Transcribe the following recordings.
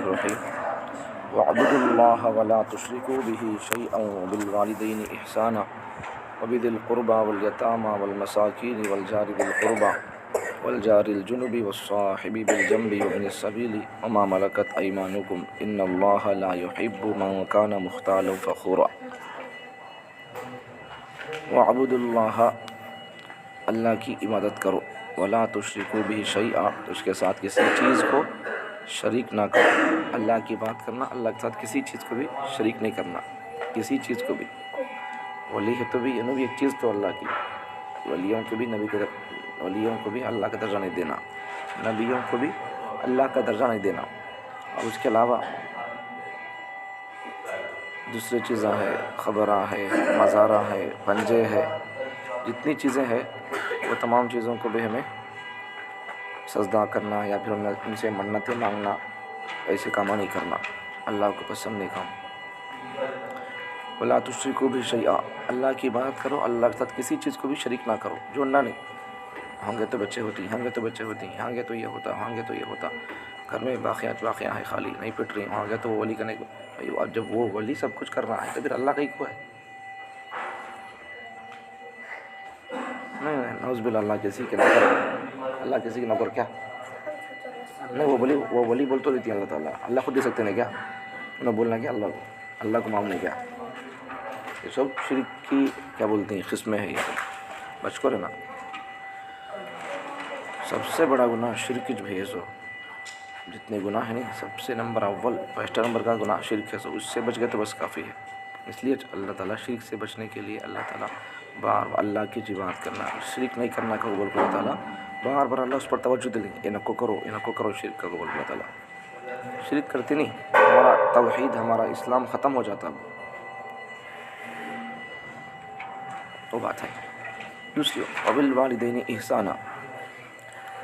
الرحیم وَاعْبُدُوا اللَّهَ وَلَا تُشْرِكُوا بِهِ شَيْئًا وَبِالْوَالِدَيْنِ إِحْسَانًا وَبِذِي الْقُرْبَى وَالْيَتَامَى وَالْمَسَاكِينِ وَالْجَارِ ذِي الْقُرْبَى والجار الجنب والصاحب بالجنب وابن السبيل وما ملكت أيمانكم إن الله لا يحب من كان مختالا فخورا وَاعْبُدُوا اللَّهَ اللہ کی عبادت کرو ولا تشرکوا به شیئا تو اس کے ساتھ کسی چیز کو شریک نہ کرو. اللہ کی بات کرنا، اللہ کے ساتھ کسی چیز کو بھی شریک نہیں کرنا، کسی چیز کو بھی. ولی ہے تو بھی ایک چیز تو اللہ کی، ولیوں کو بھی ولیوں کو بھی اللہ کا درجہ نہیں دینا، نبیوں کو بھی اللہ کا درجہ نہیں دینا. اور اس کے علاوہ دوسری چیزیں ہیں، خبرہ ہے، مزارہ ہے، پنجے ہے، جتنی چیزیں ہیں وہ تمام چیزوں کو بھی ہمیں سجدہ کرنا یا پھر ان سے منتیں مانگنا، ایسے کام نہیں کرنا، اللہ کو پسند نہیں کام. وَلَا تُشْرِكُوا بِهِ شَيْئًا اللہ کی بات کرو، اللہ کے ساتھ کسی چیز کو بھی شریک نہ کرو، جوڑنا نہیں. ہوں گے تو بچے ہوتی، ہوں گے تو بچے ہوتی، ہوں گے تو یہ ہوتا، ہوں گے تو یہ ہوتا. گھر میں واقعہ ہے خالی نہیں پٹ رہی، ہوں گے تو وہ ولی کرنے کو. جب وہ ولی سب کچھ کر رہا ہے تو پھر اللہ کا ہی کو ہے. نہیں نعوذ باللہ، اللہ کسی کے نوکر، اللہ کسی کے نوکر کیا نہیں. وہ ولی بول تو دیتی ہے اللہ تعالیٰ، اللہ خود دے سکتے ہیں کیا؟ انہیں بولنا کیا اللہ کو معاملے کیا؟ یہ سب شرک کی کیا بولتے ہیں قسمیں ہیں، یہ بچ کو رہنا. سب سے بڑا گناہ شرک جو ہے، سو جتنے گناہ ہیں نہیں، سب سے نمبر اول فرسٹ نمبر کا گناہ شرک ہے. سو اس سے بچ گئے تو بس کافی ہے. اس لیے اللہ تعالیٰ شرک سے بچنے کے لیے اللہ تعالیٰ بار اللہ کی بات کرنا، شرک نہیں کرنا کا بول کر اللہ تعالیٰ بار اللہ اس پر توجہ دیں. یہ نہ کو کرو شرک کا بول کر اللہ تعالیٰ. شرک کرتے نہیں، ہمارا توحید، ہمارا اسلام ختم ہو جاتا. وہ بات ہے. دوسری وبالوالدین احسانا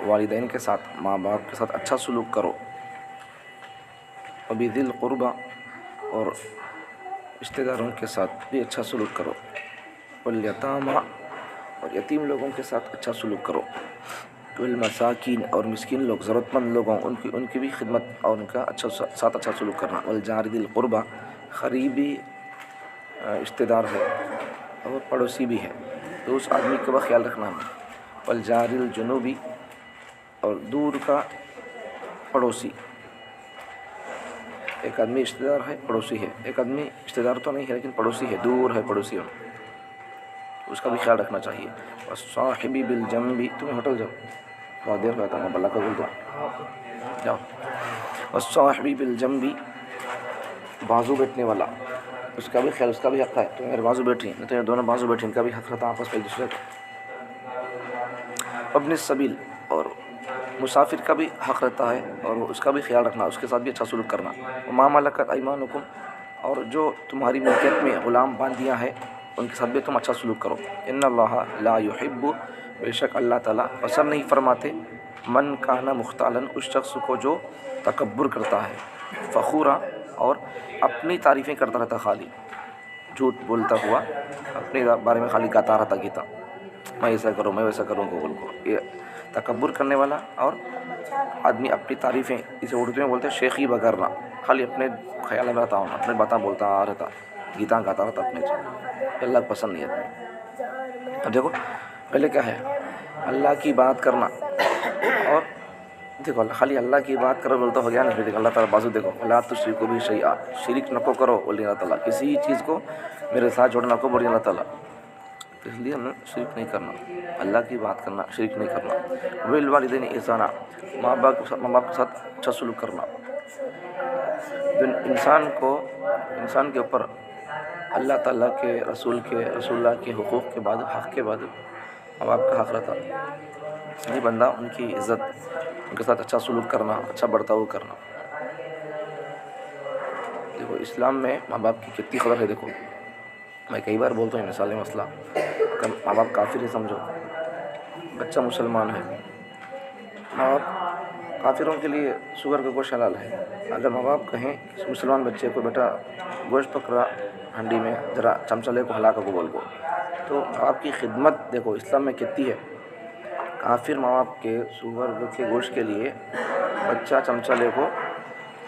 والدین کے ساتھ، ماں باپ کے ساتھ اچھا سلوک کرو. وبذی القربى اور رشتہ داروں کے ساتھ بھی اچھا سلوک کرو. والیتامى اور یتیم لوگوں کے ساتھ اچھا سلوک کرو. والمساکین اور مسکین لوگ، ضرورت مند لوگوں، ان کی بھی خدمت اور ان کا ساتھ اچھا سلوک کرنا. والجار ذی القربى قریبی رشتہ دار ہے اور پڑوسی بھی ہے تو اس آدمی کا خیال رکھنا ہے. والجار الجنوبی اور دور کا پڑوسی. ایک آدمی رشتہ دار ہے، پڑوسی ہے. ایک آدمی رشتہ دار تو نہیں ہے لیکن پڑوسی ہے، دور ہے پڑوسی، اس کا بھی خیال رکھنا چاہیے. والصاحب بالجنب تم ہوٹل جاؤ، بہت دیر رہتا ہوں، اللہ کا بول دو جاؤ. والصاحب بالجنب بازو بیٹھنے والا، اس کا بھی خیال، اس کا بھی حق ہے. تو میرے بازو بیٹھی نہیں تو دونوں بازو بیٹھی، ان کا بھی حق رہتا آپس میں ایک دوسرے کو. ابن السبیل اور مسافر کا بھی حق رہتا ہے اور اس کا بھی خیال رکھنا، اس کے ساتھ بھی اچھا سلوک کرنا. وما ملکت ایمانکم اور جو تمہاری ملکیت میں غلام باندیاں ہیں ان کے ساتھ بھی تم اچھا سلوک کرو. ان اللہ لا یحب بے شک اللہ تعالیٰ پسند نہیں فرماتے من کان مختالا اس شخص کو جو تکبر کرتا ہے، فخورا اور اپنی تعریفیں کرتا رہتا، خالی جھوٹ بولتا ہوا اپنے بارے میں خالی گاتا رہتا، گیتا میں ایسا کروں میں ویسا کروں کو بول کو. یہ تکبر کرنے والا اور آدمی اپنی تعریفیں، اسے اردو میں بولتے ہیں شیخی بگرنا، خالی اپنے خیال میں رہتا ہوں، اپنے باتیں بولتا رہتا، گیتا گاتا رہتا اپنے سے. اللہ کو پسند نہیں ہے. اب دیکھو پہلے کیا ہے، اللہ کی بات کرنا، اور دیکھو خالی اللہ کی بات کرو بولتا ہو گیا نہیں. دیکھو اللہ تعالیٰ بازو دیکھو، وَلَا تُشْرِكُوا بِهِ شَيْئًا شرک نہ کو کرو بولی اللہ تعالیٰ، کسی چیز کو میرے ساتھ جوڑنا کو بولی اللہ تعالیٰ. اس لیے ہمیں شرک نہیں کرنا، اللہ کی بات کرنا، شرک نہیں کرنا. وبالوالدین احسانا ماں باپ کے ساتھ اچھا سلوک کرنا. انسان کے اوپر اللہ تعالیٰ کے رسول اللہ کے حقوق کے بعد، حق کے بعد ماں باپ کا حق رہتا. یہ بندہ ان کی عزت، ان کے ساتھ اچھا سلوک کرنا، اچھا برتاؤ کرنا. دیکھو اسلام میں ماں باپ کی کتنی قدر ہے. دیکھو میں کئی بار بولتا ہوں مثال مسئلہ، اگر ماں باپ کافر ہے سمجھو، بچہ مسلمان ہے، ماں باپ کافروں کے لیے سور کا گوشت حلال ہے. اگر ماں باپ کہیں مسلمان بچے کو بیٹا گوشت پکڑا ہنڈی میں، ذرا چمچہ لے کو ہلا کو بول کو، تو ماں باپ کی خدمت دیکھو اسلام میں کتنی ہے. کافر ماں باپ کے سور کے گوشت کے لیے بچہ چمچہ لے کو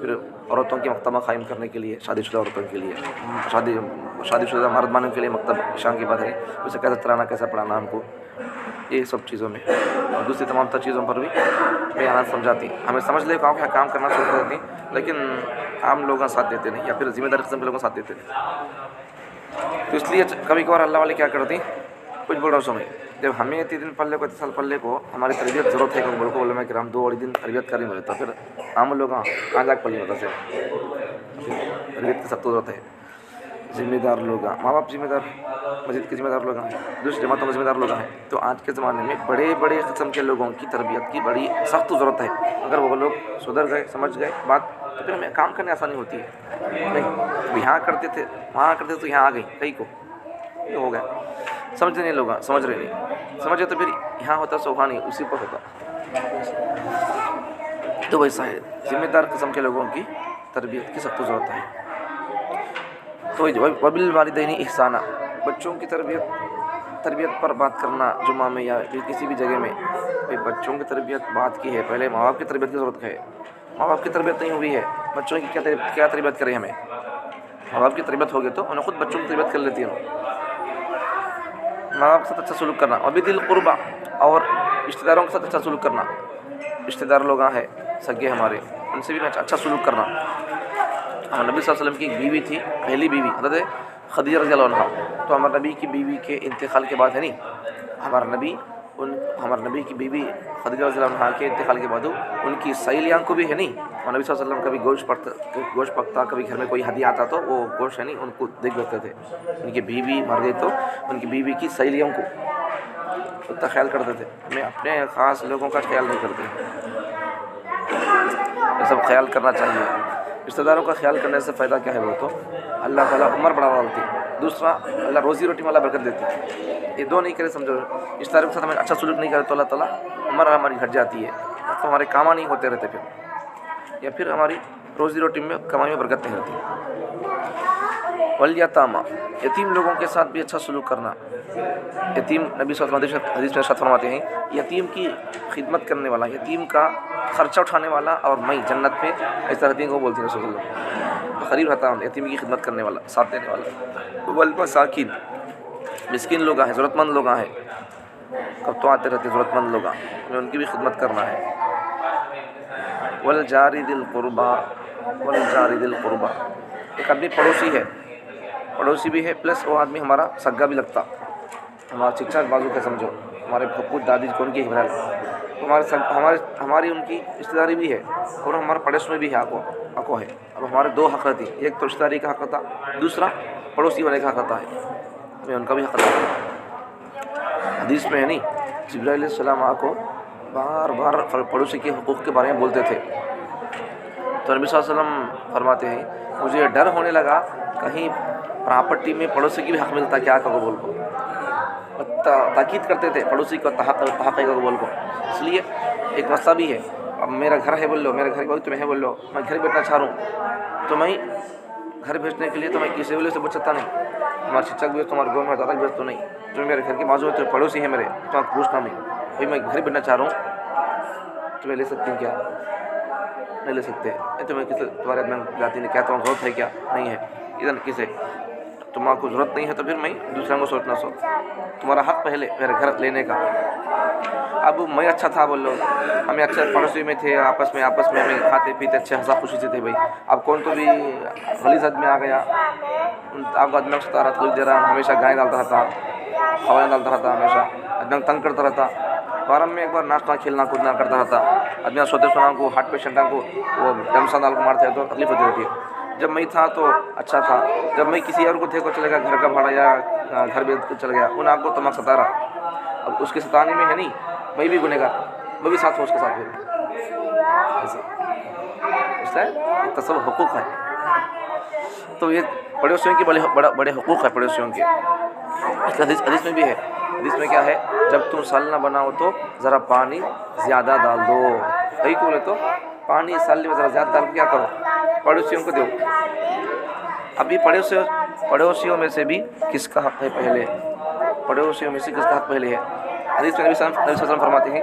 پھر عورتوں کے مکتبہ قائم کرنے کے لیے، شادی شدہ عورتوں کے لیے، شادی شدہ مردانوں کے لیے مکتب شان کی بات ہے، اسے کیسے چلانا، کیسے پڑھانا ہم کو، یہ سب چیزوں میں اور دوسری تمام تر چیزوں پر بھی بیانات سمجھاتی ہیں. ہمیں سمجھ لے کام کرنا شروع کر دیتی ہیں، لیکن عام لوگوں ساتھ دیتے نہیں، یا پھر ذمہ دار قسم کے لوگوں ساتھ دیتے نہیں. تو اس لیے کبھی کبھار اللہ والے کیا کرتے ہیں، کچھ بڑوں میں جب ہمیں 3 دن پڑھنے کو 3 سال پڑھنے کو ہماری تربیت ضرورت ہے، کہ کو علماء کرام 2 دن تربیت کریں بولے تو پھر عام لوگ کہاں جا کے پڑھیں ہوتا سے تربیت کی سخت ضرورت ہے. ذمہ دار لوگ، ماں باپ ذمہ دار، مسجد کے ذمہ دار لوگ ہیں، دوسری جماعتوں کے ذمہ دار لوگ ہیں. تو آج کے زمانے میں بڑے قسم کے لوگوں کی تربیت کی بڑی سخت ضرورت ہے. اگر وہ لوگ سدھر گئے، سمجھ گئے بات، تو پھر ہمیں کام کرنے آسانی ہوتی ہے. نہیں یہاں کرتے تھے، وہاں کرتے تھے، تو یہاں آ گئی کئی کو یہ ہو گیا. سمجھتے نہیں لوگ، سمجھ رہے نہیں، سمجھے تو پھر یہاں ہوتا سو وہاں نہیں، اسی پر ہوتا. تو ویسا ہے، ذمہ دار قسم کے لوگوں کی تربیت کی سخت ضرورت ہے. تو وبالوالدین احسانہ، بچوں کی تربیت پر بات کرنا جمعہ میں یا پھر کسی بھی جگہ میں. بچوں کی تربیت بات کی ہے، پہلے ماں باپ کی تربیت کی ضرورت ہے. ماں باپ کی تربیت نہیں ہوئی ہے، بچوں کی کیا تربیت کریں ہمیں. ماں باپ کی تربیت ہوگی تو انہیں خود بچوں کی تربیت کر لیتی ہیں. ماں باپ کے ساتھ اچھا سلوک کرنا، وبذی القربیٰ، اور رشتہ داروں کے ساتھ اچھا سلوک کرنا. رشتہ دار لوگ ہیں سگے ہمارے، ان سے بھی اچھا سلوک کرنا. ہمارے نبی صلی اللہ علیہ وسلم کی ایک بیوی تھی، پہلی بیوی حضرت خدیجہ رضی اللہ عنہا. تو ہمارے نبی کی بیوی کے انتقال کے بعد ہے نہیں، ہمارے نبی کی بیوی خدیجہ رضی اللہ عنہا کے انتقال کے بعد ان کی سہیلیاں کو بھی ہے نہیں. ہمارے نبی صلی اللہ علیہ وسلم کبھی گوشت پکتا، کبھی گھر میں کوئی ہدیہ آتا تو وہ گوشت ہے نہیں ان کو دیکھ لیتے تھے. ان کی بیوی مر گئی تو ان کی بیوی کی سہیلیوں کو اتنا خیال کرتے تھے. ہمیں اپنے خاص لوگوں کا خیال نہیں کرتے، یہ سب خیال کرنا چاہیے. رشتہ داروں کا خیال کرنے سے فائدہ کیا ہے، وہ تو اللہ تعالیٰ عمر بڑھا دیتی، دوسرا اللہ روزی روٹی میں اللہ برکت دیتی. یہ دو نہیں کرے سمجھو، رشتہ داروں کے ساتھ ہمیں اچھا سلوک نہیں کرے تو اللہ تعالیٰ عمر ہماری گھٹ جاتی ہے، تو ہمارے کام نہیں ہوتے رہتے پھر، یا پھر ہماری روزی روٹی میں کمائی میں برکت نہیں ہوتی. والیتامى، یتیم لوگوں کے ساتھ بھی اچھا سلوک کرنا. یتیم نبی صلی اللہ علیہ وسلم حدیث میں ارشاد فرماتے ہیں، یتیم کی خدمت کرنے والا، یتیم کا خرچہ اٹھانے والا، اور میں جنت میں ایسا یتیم کو بولتی ہیں رسول اللہ، قریب رہتا ہوں یتیم کی خدمت کرنے والا، ساتھ دینے والا. والمساکین، مسکین لوگ ہیں، ضرورت مند لوگ ہیں، کب تو آتے رہتے ضرورت مند لوگ، ہمیں ان کی بھی خدمت کرنا ہے. والجار ذی القربیٰ، والجار ذی القربیٰ، ایک آدمی پڑوسی بھی ہے، پلس وہ آدمی ہمارا سگا بھی لگتا، ہمارا چچا بازو کا سمجھو، ہمارے پھپھو دادی کون کی ہماری ان کی رشتہ داری بھی ہے، اور ہمارے پڑوس میں بھی ہے آکو ہے. اب ہمارے 2 حق رہتی، ایک تو رشتہ داری کا حق رہتا، دوسرا پڑوسی والے کا حق رہتا ہے، ہمیں ان کا بھی حق رہتا ہے. حدیث میں ہے نہیں، جبرائیل علیہ السلام کو بار بار پڑوسی کے حقوق کے بارے میں بولتے تھے. تو نبی صلی اللہ علیہ وسلم فرماتے ہیں، مجھے ڈر ہونے لگا کہیں پراپرٹی میں پڑوسی کی بھی حق ملتا کیا کو بول کو. تاکید کرتے تھے پڑوسی کو تحقیق کو بول کو. اس لیے ایک مسئلہ بھی ہے، اب میرا گھر ہے بول لو، میرے گھر کے تمہیں ہے بول لو، میں گھر بیٹھنا چاہ رہا ہوں، تو میں گھر بھیجنے کے لیے تو میں کسی وجہ سے بچ سکتا نہیں. ہمارے چچا بھی تمہارے گاؤں میں دادا بھی تو نہیں، جو میرے گھر کے بازو میں تو پڑوسی ہے میرے، تو پوچھنا نہیں بھائی میں گھر بیٹھنا چاہ رہا ہوں، تمہیں لے سکتے ہیں کیا؟ نہیں لے سکتے. تمہیں کسی تمہارے میں جاتی نہیں، کیا تمہیں ضرورت ہے کیا؟ نہیں ہے. ادھر کسے تمہارے کو ضرورت نہیں ہے تو پھر میں دوسروں کو سوچنا تمہارا حق پہلے میرے گھر لینے کا. اب میں اچھا تھا بول لو، ہمیں اچھا پڑوسی میں تھے، آپس میں ہمیں کھاتے پیتے اچھے ہنسا خوشی سے تھے بھائی. اب کون تو بھی غلیظ آدمی آ گیا، آپ آدمی کو ستا رہا تھا، دے رہا ہمیشہ گائے ڈالتا رہتا، خوائیں ڈالتا رہتا، ہمیشہ آدمی تنگ کرتا رہتا. فارم میں ایک بار ناشتہ کھیلنا کودنا کرتا رہتا، آدمی سوتے سنا کو ہارٹ پیشنٹوں کو وہ ڈمسا ڈال کو مارتے ہیں تو تکلیف ہوتی رہتی ہے. جب میں تھا تو اچھا تھا، جب میں کسی اور کو تھے کو چلے گا، گھر کا بھاڑا یا گھر بیچ کے چل گیا، ان آپ کو تمام ستا رہا. اب اس کے ستانے میں ہے نہیں، میں بھی گنہگار، میں بھی ساتھ ہوں اس کے ساتھ ایسا ہے. تصور حقوق ہے، تو یہ پڑوسیوں کے بڑے حقوق ہے پڑوسیوں کے. حدیث میں بھی ہے، حدیث میں کیا ہے، جب تم سالنا بناؤ تو ذرا پانی زیادہ ڈال دو. کئی کو بولے تو پانی سالنے میں ذرا زیادہ ڈال کے کیا کرو، پڑوسیوں کو دو. ابھی پڑوسیوں میں سے بھی کس کا حق ہے پہلے، پڑوسیوں میں سے کس کا حق پہلے ہے. حدیث میں نبی صلی اللہ علیہ وسلم فرماتے ہیں،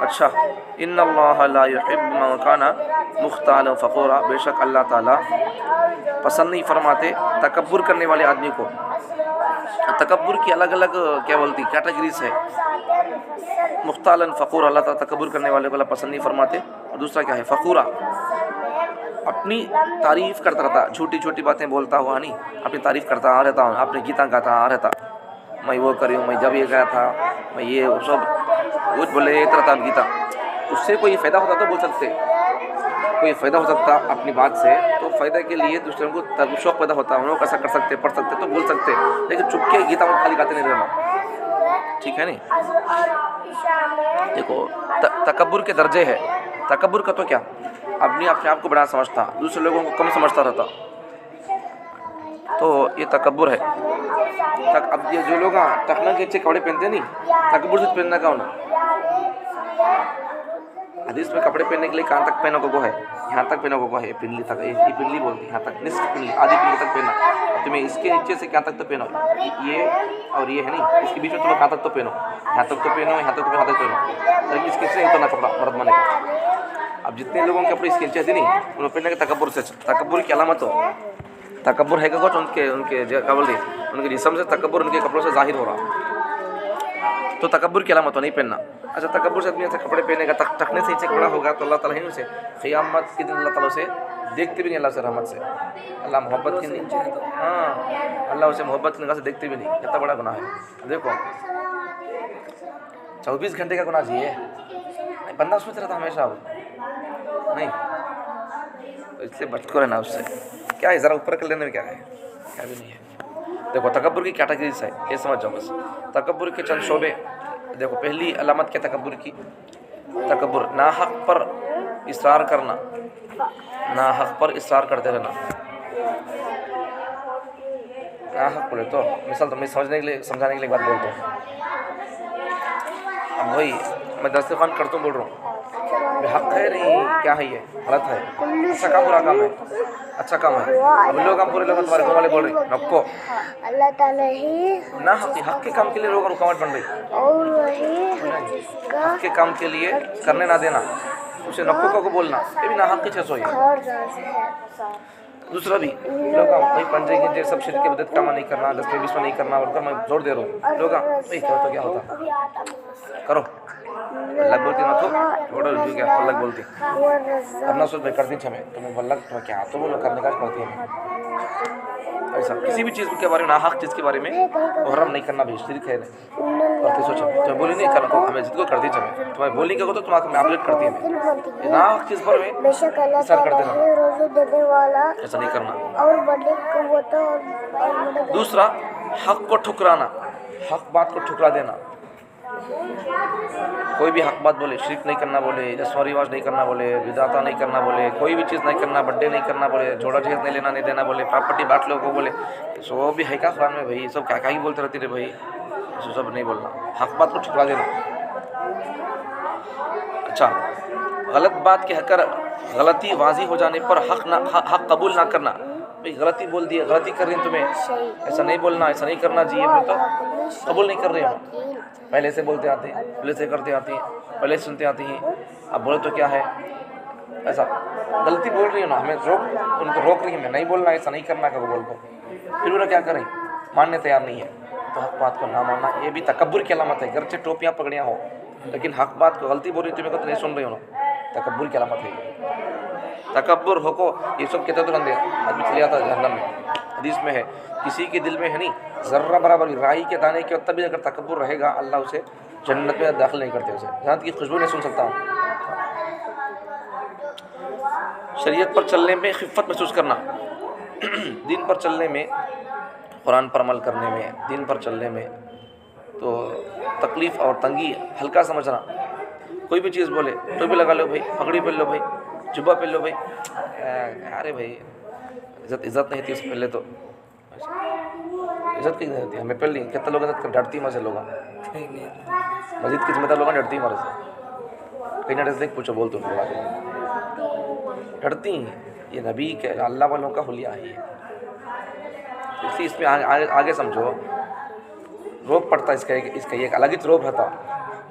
اچھا، ان اللہ لا یحب من کان مختالا فخورا، بے شک اللہ تعالیٰ پسند نہیں فرماتے تکبر کرنے والے آدمی کو۔ تکبر کی الگ الگ کیا بولتی کیٹیگریز ہے۔ مختالاً فخور، اللہ تعالیٰ تکبر کرنے والے کو اللہ پسند نہیں فرماتے۔ اور دوسرا کیا ہے؟ فخورا، اپنی تعریف کرتا رہتا، جھوٹی چھوٹی باتیں بولتا ہوا نہیں، اپنی تعریف کرتا آ رہتا ہوں، اپنے گیتا گاتا آ رہتا، میں وہ کری ہوں، میں جب یہ گیا تھا، میں یہ سب کچھ بولے ایک طرح گیتا۔ اس سے کوئی فائدہ ہوتا تو بول سکتے، کوئی فائدہ ہو سکتا اپنی بات سے، تو فائدہ کے لیے دوسروں کو شوق پیدا ہوتا، انہوں کو ایسا کر سکتے، پڑھ سکتے تو بول سکتے، لیکن چپ کے گیتا میں خالی گاتے نہیں رہنا، ٹھیک ہے نہیں؟ دیکھو تکبر کے درجے ہے۔ تکبر کا تو کیا، اپنے آپ کو بڑا سمجھتا، دوسرے لوگوں کو کم سمجھتا رہتا، تو یہ تکبر ہے۔ اب یہ جو لوگ ٹکنا کے اچھے کپڑے پہنتے نہیں، تکبر سے پہننا کا انہیں حدیث میں کپڑے پہننے کے لیے کہاں تک پہنو کو ہے؟ یہاں تک پہنو کو ہے، یہ پنڈلی تک، یہ پنڈلی بولتی ہے، یہاں تک نصف پنڈلی، آدھی پنڈلی تک پہننا، تمہیں اس کے نیچے سے کہاں تک تو پہنو، یہ اور یہ ہے نہیں، اس کے بیچ میں تمہیں کہاں تک تو پہنو، یہاں تک تو پہنو، یہاں تک تو یہاں تک پہنو، لیکن اس کے نیچے اتنا کپڑا مرد بنے کا۔ اب جتنے لوگوں کے کپڑے اس کے نیچے تھے نہیں، انہوں پہننے کے تکبر سے، تکبر کی علامت ہو، تکبر ہے کہ کچھ ان کے کیا بولتے ان کے جسم سے تکبر ان کے کپڑوں سے ظاہر ہو رہا، تو تکبر کی علامت ہو نہیں پہننا۔ اچھا، تکبر سے آدمی ایسے کپڑے پہنے کا، ٹکنے سے نیچے کپڑا ہوگا تو اللہ تعالیٰ ہی اسے قیامت کے دن اللہ تعالیٰ سے دیکھتے بھی نہیں، اللہ سے رحمت سے، اللہ محبت کی نہیں، ہاں اللہ اسے محبت کی نگاہ سے دیکھتے بھی نہیں، اتنا بڑا گناہ ہے۔ دیکھو 24 گھنٹے کا گناہ جی ہے، بندہ سوچ رہا تھا ہمیشہ نہیں، اس سے بچ کو رہنا، اس سے کیا ہے، ذرا اوپر کر لینے میں کیا ہے، کیا بھی نہیں ہے۔ دیکھو تکبر کی کیٹیگریز ہے، یہ سمجھ جاؤ بس۔ تکبر کے چند شعبے دیکھو، پہلی علامت کیا تکبر کی؟ تکبر ناحق پر اصرار کرنا، ناحق پر اصرار کرتے رہنا۔ ناحق بولے تو مثال تمہیں سمجھانے کے لیے بات بولتا ہوں، اب وہی میں دسترخوان کرتا ہوں، بول رہا ہوں حق ہے نہیں، کیا ہے، یہ غلط ہے، اچھا کام برا کام ہے، اچھا کام ہے، اب لوگ ہم پورے لوگ تمہارے گھر والے بول رہے ہیں نکو، اللہ تعالیٰ ہی نہ حق کے کام کے لیے لوگ رکاوٹ بن رہی، اور وہی حق کے کام کے لیے کرنے نہ دینا، اسے نکو کو بولنا، یہ بھی ناحق کی چیز ہوئی ہے۔ دوسرا بھی لوگ بھائی پنجے گنجے سب شرک کے بدعت کام نہیں کرنا، 10 میں 20 میں نہیں کرنا، بول کر میں زور دے رہا ہوں، لوگ بھائی کرو تو کیا ہوتا، کرو، اللہ بولتی نہ تو چھوڑو، جو کیا اللہ بولتی کرنا، سوچ میں کرتی چھمیں تمہیں اللہ تمہیں کیا تو بولو کرنے کا پڑتی ہے، ایسا کسی بھی چیز کے بارے میں، ناحق چیز کے بارے میں محرم نہیں کرنا بھی شرک ہے، کرتی سوچا تمہیں بولی نہیں کرنا تو ہمیں جد کو کرتی چھمیں، تمہیں بولنے کا ہو تو تمہیں آپریٹ کرتی ہے، ناحق چیز پر میں بے شک اللہ اثر کرتے تعالیٰ رہنا، ہے روزے دینے والا ایسا نہیں کرنا۔ اور بڑے قوت اور مدد۔ دوسرا حق کو ٹھکرانا، حق بات کو ٹھکرا دینا، کوئی بھی حق بات بولے، شرک نہیں کرنا بولے، رسم و رواج نہیں کرنا بولے، بدعتہ نہیں کرنا بولے، کوئی بھی چیز نہیں کرنا، برتھ ڈے نہیں کرنا بولے، جھوڑا جہیز نہیں لینا نہیں دینا بولے، پراپرٹی بانٹ لو کو بولے، سو بھی ہے کیا قرآن میں بھائی، سب کیا ہی بولتے رہتی رہے بھائی، ایسا سب نہیں بولنا، حق بات کو ٹھکرا دینا۔ اچھا، غلط بات کہہ کر غلطی واضح ہو جانے پر حق قبول نہ کرنا، بھائی غلطی بول دی ہے، غلطی کر رہی ہیں تمہیں، ایسا نہیں بولنا، ایسا نہیں کرنا جی، یہ تو قبول نہیں کر رہے ہو، پہلے سے بولتے آتے ہیں، پہلے سے کرتے آتے ہیں، پہلے سے سنتے آتے ہیں، اب بولے تو کیا ہے، ایسا غلطی بول رہی ہو نا، ہمیں ان کو روک رہی ہے، میں نہیں بولنا، ایسا نہیں کرنا کہ بول کو، پھر انہیں کیا کریں، ماننے تیار نہیں ہے، تو حق بات کو نہ ماننا یہ بھی تکبر کی علامت ہے، گرچہ ٹوپیاں پگڑیاں ہو، لیکن حق بات کو غلطی بول رہی تمہیں کو تو نہیں سن رہی ہو نا، تکبر کی علامت ہے، تکبر ہو کو یہ سب کہتے تو بندے آدمی چلے جاتا ہے جہنم میں، حدیث میں ہے کسی کے دل میں ہے نہیں ذرہ برابر رائی کے دانے کے تب بھی اگر تکبر رہے گا اللہ اسے جنت میں داخل نہیں کرتے، اسے جنت کی خوشبو نہیں سن سکتا۔ شریعت پر چلنے میں خفت محسوس کرنا، دین پر چلنے میں، قرآن پر عمل کرنے میں، دین پر چلنے میں تو تکلیف اور تنگی ہلکا سمجھنا، کوئی بھی چیز بولے تو بھی لگا لو بھائی، پگڑی پہن لو بھائی، جبہ پہن لو بھائی، ارے بھائی عزت نہیں تھی اس سے پہلے، تو عزت کی نہیں ہوتی، ہمیں پہلے نہیں، کتنے لوگ عزت ڈرتی ہمارے سے، لوگ مسجد کی ذمہ دار لوگ ڈرتی ہمارے سے، کہیں نہ ڈرتے پوچھو بول تو ڈرتی ہیں، یہ نبی کے اللہ والوں کا حلیہ ہے، اس لیے اس میں آگے سمجھو روب پڑتا، اس کا ایک الگ ہی روب رہتا،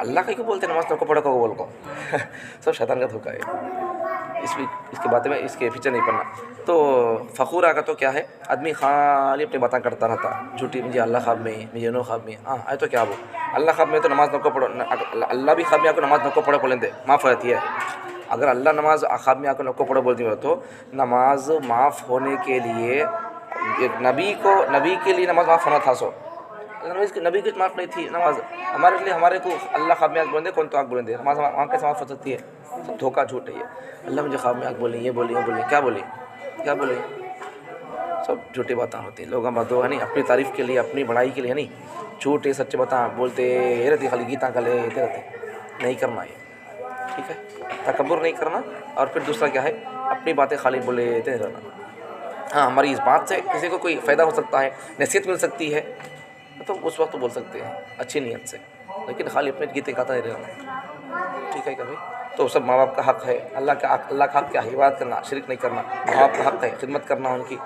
اللہ کا کیوں بولتے نماز کو پڑھو کو بول کو سب شیطان کا دھوکہ ہے، اس کی باتیں میں اس کے پیچھے نہیں پڑنا۔ تو فخور آگا تو کیا ہے، آدمی خالی اپنی باتیں کرتا رہتا، جھوٹی مجھے اللہ خواب میں مجھے نو خواب میں، ہاں آئے تو کیا وہ اللہ خواب میں تو نماز کو پڑھو، اللہ بھی خواب میں آ کو نماز کو پڑھو بولیں دے معاف ہو جاتی ہے۔ اگر اللہ نماز خواب میں آ کو نکو پڑھو بولتی ہو تو نماز معاف ہونے کے لیے نبی کے لیے نماز معاف ہونا تھا، سو نبی کی معاف نہیں تھی نماز، ہمارے لیے ہمارے کو اللہ خواب میں آگ بولیں دے کون تو آگ بولیں دے، نماز وہاں کیسے معاف ہو سکتی ہے؟ سب دھوکہ جھوٹ ہے یہ، اللہ مجھے خواب میں آگ بولیں، یہ بولیں وہ بولیں، کیا بولیں سب جھوٹی باتیں ہوتی ہیں، لوگ ہم باتوں ہے نہیں اپنی تعریف کے لیے اپنی بڑائی کے لیے نہیں، جھوٹے سچے باتیں بولتے رہتے، خالی گیتاں کا لیتے رہتے، نہیں کرنا یہ، ٹھیک ہے، تکبر نہیں کرنا۔ اور پھر دوسرا کیا ہے، اپنی باتیں خالی بولتے رہنا۔ ہاں ہماری اس بات سے کسی کو کوئی فائدہ ہو سکتا ہے، نصیحت مل سکتی ہے تو اس وقت تو بول سکتے ہیں اچھی نیت سے، لیکن خالی اپنے گیتیں گاتا نہیں رہنا، ٹھیک ہے کبھی تو سب ماں باپ کا حق ہے، اللہ کا حق کیا ہے، عبادت کرنا، شرک نہیں کرنا، ماں باپ کا حق ہے خدمت کرنا ان کی،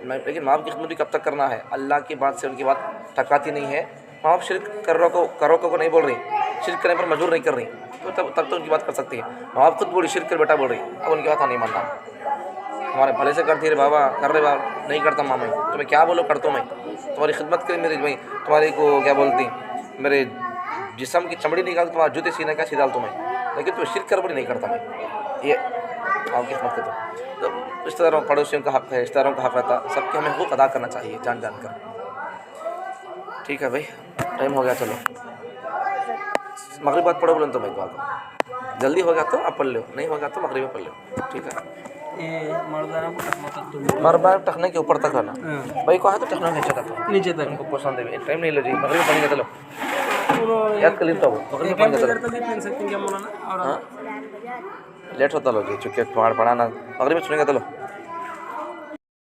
لیکن ماں باپ کی خدمت بھی کب تک کرنا ہے، اللہ کی بات سے ان کی بات ٹکراتی نہیں ہے، ماں باپ شرک کرو کو نہیں بول رہی، شرک کرنے پر مجبور نہیں کر رہی، تو تب تو ان کی بات کر سکتی ہے، ماں باپ خود بولی شرک کر بیٹا بول رہی، اب ان کی بات نہیں ماننا، ہمارے بھلے سے کرتی رہے بابا کر رہے بابا نہیں کرتا ماں میں تمہیں کیا بولو کرتا ہوں میں تمہاری خدمت کری میری بھائی تمہاری کو کیا بولتی میرے جسم کی چمڑی نکال تمہارا جوتے سینے کا سیدھال تمہیں لیکن تم شرک کر بڑی نہیں کرتا میں یہ آپ کی خدمت کرتا ہوں۔ رشتہ داروں پڑوسیوں کا حق ہے، رشتہ داروں کا حق رہتا، سب کے ہمیں حقوق ادا کرنا چاہیے جان کر، ٹھیک ہے بھائی ٹائم ہو گیا، چلو مغرب بات پڑھو بولے تو میں دعا کروں، جلدی ہو گیا تو آپ پڑھ لو، نہیں ہوگا تو مغرب میں پڑھ لو، ٹھیک ہے۔ مربع ٹکنے کے اوپر تک رہنا بھائی کو ہے تو ٹکنا نیچے تک ان کو پسند ہے، ٹائم نہیں لو جی مغرب میں پڑھیں گے چلو یاد کر لیتا ہوں مغرب میں پڑھیں گے چلو، لیٹ ہوتا لو جی چونکہ پڑھانا مغرب میں سنیں گے چلو۔